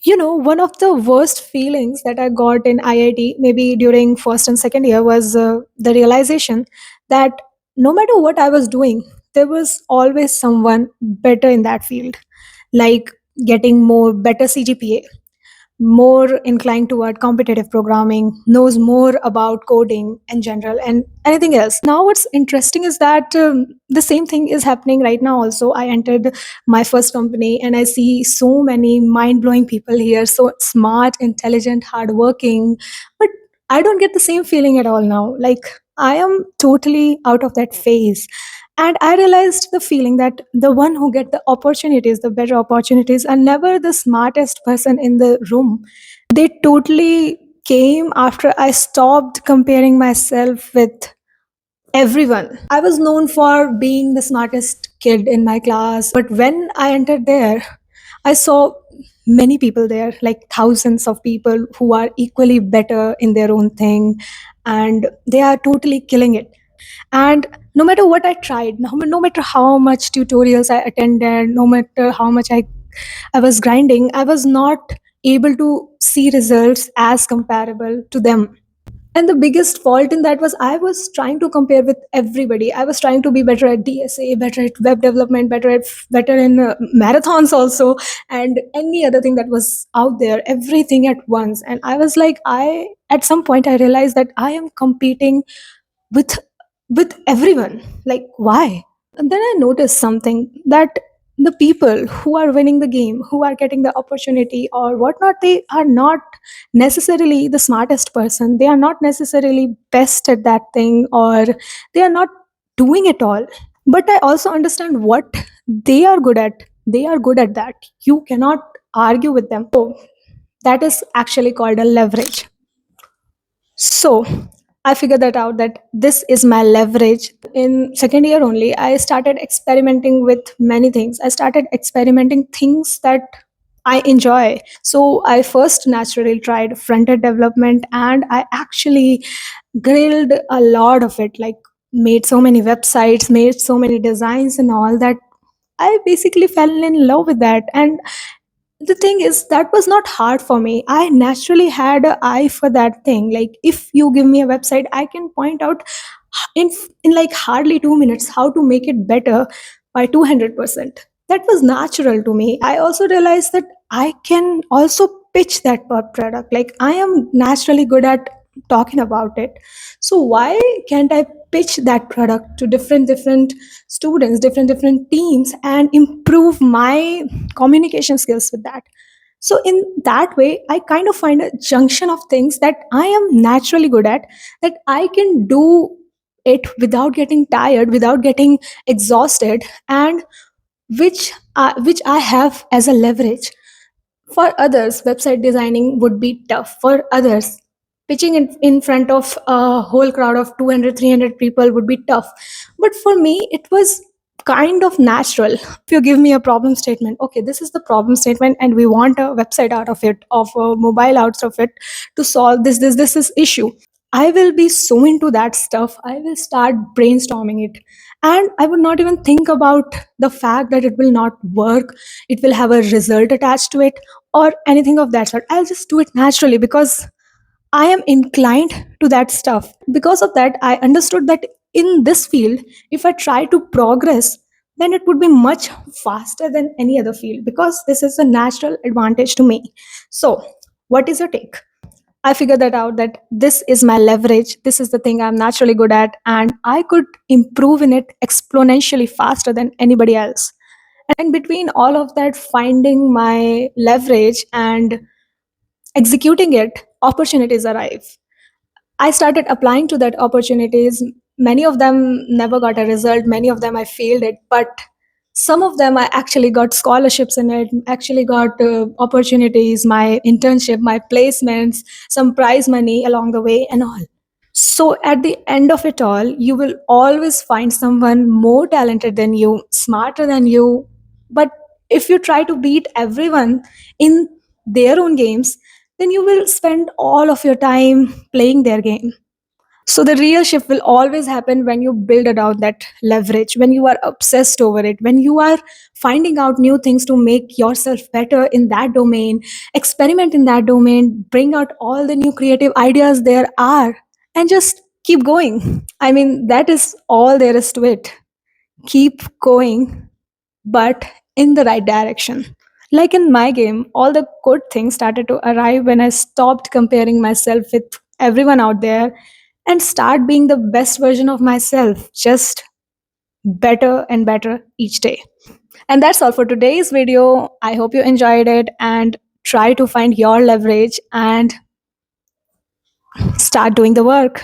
One of the worst feelings that I got in IIT, maybe during first and second year, was the realization that no matter what I was doing, there was always someone better in that field, like getting more better CGPA, more inclined toward competitive programming, knows more about coding in general and anything else. Now, what's interesting is that the same thing is happening right now also. I entered my first company and I see so many mind blowing people here, so smart, intelligent, hardworking. But I don't get the same feeling at all now. Like, I am totally out of that phase. And I realized the feeling that the one who get the opportunities, the better opportunities, are never the smartest person in the room. They totally came after I stopped comparing myself with everyone. I was known for being the smartest kid in my class, but when I entered there, I saw many people there, like thousands of people who are equally better in their own thing, and they are totally killing it. And no matter what I tried, no matter how much tutorials I attended, no matter how much I was grinding, I was not able to see results as comparable to them. And the biggest fault in that was I was trying to compare with everybody. I was trying to be better at DSA, better at web development, better in marathons also, and any other thing that was out there, everything at once. And I was like, I at some point I realized that I am competing with everyone. Like, why? And then I noticed something, that the people who are winning the game, who are getting the opportunity or whatnot, they are not necessarily the smartest person, they are not necessarily best at that thing, or they are not doing it all. But I also understand what they are good at. They are good at that. You cannot argue with them. So that is actually called a leverage. So I figured that out, that this is my leverage. In second year only, I started experimenting with many things. I started experimenting things that I enjoy. So I first naturally tried front end development, and I actually grilled a lot of it, like made so many websites, made so many designs and all that. I basically fell in love with that. And the thing is, that was not hard for me. I naturally had an eye for that thing. Like, if you give me a website, I can point out in like hardly 2 minutes how to make it better by 200%. That was natural to me. I also realized that I can also pitch that product. Like, I am naturally good at talking about it. So why can't I pitch that product to different students, different teams, and improve my communication skills with that? So in that way, I kind of find a junction of things that I am naturally good at, that I can do it without getting tired, without getting exhausted, and which I have as a leverage. For others, website designing would be tough. For others, pitching in front of a whole crowd of 200, 300 people would be tough. But for me, it was kind of natural. If you give me a problem statement, okay, this is the problem statement, and we want a website out of it, of a mobile out of it, to solve this is issue. I will be so into that stuff. I will start brainstorming it. And I would not even think about the fact that it will not work, it will have a result attached to it, or anything of that sort. I'll just do it naturally because I am inclined to that stuff. Because of that, I understood that in this field, if I try to progress, then it would be much faster than any other field, because this is a natural advantage to me. So, what is your take? I figured that out, that this is my leverage. This is the thing I'm naturally good at, and I could improve in it exponentially faster than anybody else. And between all of that, finding my leverage and executing it, opportunities arrive. I started applying to that opportunities. Many of them never got a result, many of them I failed it, but some of them I actually got scholarships in it, actually got opportunities, my internship, my placements, some prize money along the way, and all. So at the end of it all, you will always find someone more talented than you, smarter than you. But if you try to beat everyone in their own games, then you will spend all of your time playing their game. So the real shift will always happen when you build around that leverage, when you are obsessed over it, when you are finding out new things to make yourself better in that domain, experiment in that domain, bring out all the new creative ideas there are, and just keep going. I mean, that is all there is to it. Keep going, but in the right direction. Like in my game, all the good things started to arrive when I stopped comparing myself with everyone out there and start being the best version of myself, just better and better each day. And that's all for today's video. I hope you enjoyed it and try to find your leverage and start doing the work.